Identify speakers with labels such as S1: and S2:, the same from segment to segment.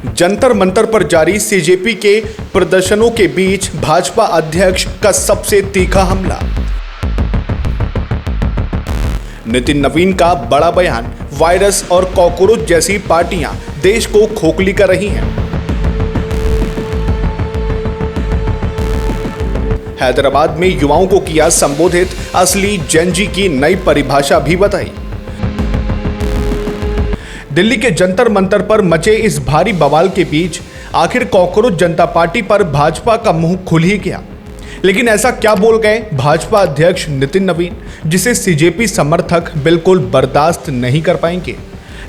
S1: जंतर मंतर पर जारी सीजेपी के प्रदर्शनों के बीच भाजपा अध्यक्ष का सबसे तीखा हमला। नितिन नवीन का बड़ा बयान, वायरस और कॉकरोच जैसी पार्टियां देश को खोखली कर रही हैं। हैदराबाद में युवाओं को किया संबोधित, असली जेनजी की नई परिभाषा भी बताई। दिल्ली के जंतर मंतर पर मचे इस भारी बवाल के बीच आखिर कॉकरोच जनता पार्टी पर भाजपा का मुंह खुल ही गया। लेकिन ऐसा क्या बोल गए भाजपा अध्यक्ष नितिन नवीन, जिसे सीजेपी समर्थक बिल्कुल बर्दाश्त नहीं कर पाएंगे।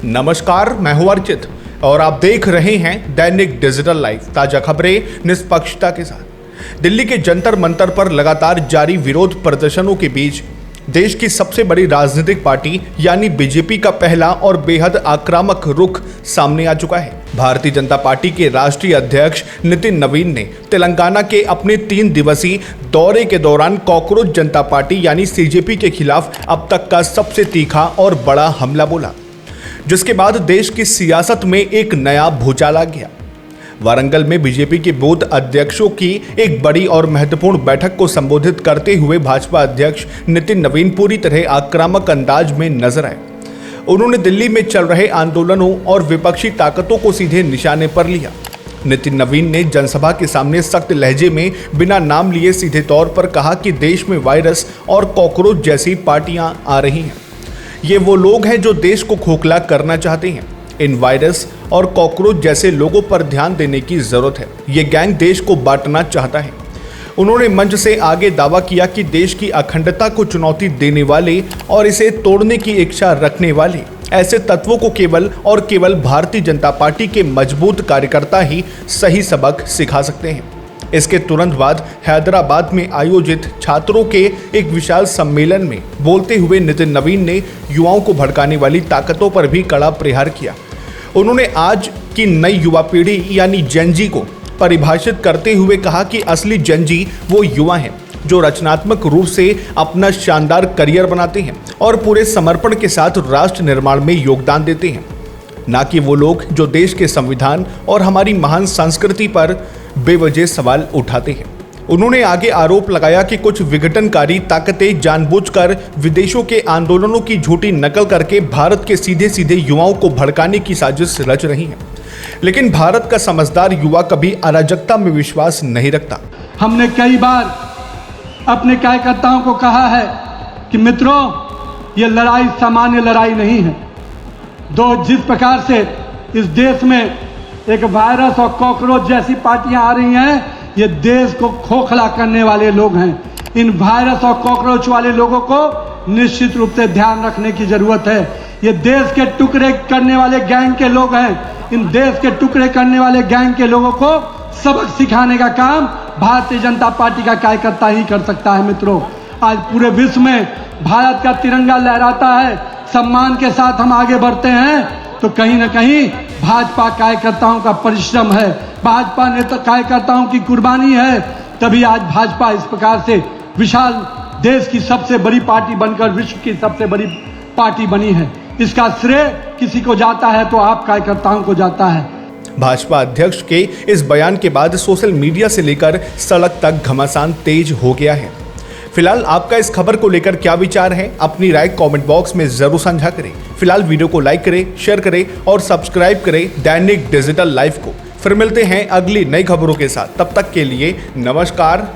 S1: नमस्कार, मैं हूं अर्चित और आप देख रहे हैं दैनिक डिजिटल लाइव, ताजा खबरें निष्पक्षता के साथ। दिल्ली के जंतर मंतर पर लगातार जारी विरोध प्रदर्शनों के बीच देश की सबसे बड़ी राजनीतिक पार्टी यानी बीजेपी का पहला और बेहद आक्रामक रुख सामने आ चुका है। भारतीय जनता पार्टी के राष्ट्रीय अध्यक्ष नितिन नवीन ने तेलंगाना के अपने 3 दिवसीय दौरे के दौरान कॉकरोच जनता पार्टी यानी सीजेपी के खिलाफ अब तक का सबसे तीखा और बड़ा हमला बोला, जिसके बाद देश की सियासत में एक नया भूचाल आ गया। वारंगल में बीजेपी के बूथ अध्यक्षों की एक बड़ी और महत्वपूर्ण बैठक को संबोधित करते हुए भाजपा अध्यक्ष नितिन नवीन पूरी तरह आक्रामक अंदाज में नजर आए। उन्होंने दिल्ली में चल रहे आंदोलनों और विपक्षी ताकतों को सीधे निशाने पर लिया। नितिन नवीन ने जनसभा के सामने सख्त लहजे में बिना नाम लिए सीधे तौर पर कहा कि देश में वायरस और कॉकरोच जैसी पार्टियां आ रही हैं। ये वो लोग हैं जो देश को खोखला करना चाहते हैं। इन वायरस और कॉकरोच जैसे लोगों पर ध्यान देने की जरूरत है। ये गैंग देश को बांटना चाहता है। उन्होंने मंच से आगे दावा किया कि देश की अखंडता को चुनौती देने वाले और इसे तोड़ने की इच्छा रखने वाले ऐसे तत्वों को केवल और केवल भारतीय जनता पार्टी के मजबूत कार्यकर्ता ही सही सबक सिखा सकते हैं। इसके तुरंत बाद हैदराबाद में आयोजित छात्रों के एक विशाल सम्मेलन में बोलते हुए नितिन नवीन ने युवाओं को भड़काने वाली ताकतों पर भी कड़ा प्रहार किया। उन्होंने आज की नई युवा पीढ़ी यानी जेनजी को परिभाषित करते हुए कहा कि असली जेनजी वो युवा हैं जो रचनात्मक रूप से अपना शानदार करियर बनाते हैं और पूरे समर्पण के साथ राष्ट्र निर्माण में योगदान देते हैं, ना कि वो लोग जो देश के संविधान और हमारी महान संस्कृति पर बेवजह सवाल उठाते हैं। उन्होंने आगे आरोप लगाया कि कुछ विघटनकारी ताकतें जानबूझकर विदेशों के आंदोलनों की झूठी नकल करके भारत के सीधे सीधे युवाओं को भड़काने की साजिश रच रही हैं। लेकिन भारत का समझदार युवा कभी अराजकता में विश्वास नहीं रखता।
S2: हमने कई बार अपने कार्यकर्ताओं को कहा है कि मित्रों, ये लड़ाई सामान्य लड़ाई नहीं है। जिस प्रकार से इस देश में एक वायरस और कॉकरोच जैसी पार्टियां आ रही हैं, ये देश को खोखला करने वाले लोग हैं। इन वायरस और कॉकरोच वाले लोगों को निश्चित रूप से ध्यान रखने की जरूरत है। ये देश के टुकड़े करने वाले गैंग के लोग हैं। इन देश के टुकड़े करने वाले गैंग के लोगों को सबक सिखाने का काम भारतीय जनता पार्टी का कार्यकर्ता ही कर सकता है। मित्रों, आज पूरे विश्व में भारत का तिरंगा लहराता है, सम्मान के साथ हम आगे बढ़ते हैं, तो कहीं ना कहीं भाजपा कार्यकर्ताओं का परिश्रम है, भाजपा नेता कार्यकर्ताओं की कुर्बानी है। तभी आज भाजपा इस प्रकार से विशाल देश की सबसे बड़ी पार्टी बनकर विश्व की सबसे बड़ी पार्टी बनी है। इसका श्रेय किसी को जाता है तो आप कार्यकर्ताओं को जाता है।
S1: भाजपा अध्यक्ष के इस बयान के बाद सोशल मीडिया से लेकर सड़क तक घमासान तेज हो गया है। फिलहाल आपका इस खबर को लेकर क्या विचार है, अपनी राय कमेंट बॉक्स में जरूर साझा करें। फिलहाल वीडियो को लाइक करें, शेयर करें और सब्सक्राइब करें दैनिक डिजिटल लाइव को। फिर मिलते हैं अगली नई खबरों के साथ। तब तक के लिए नमस्कार।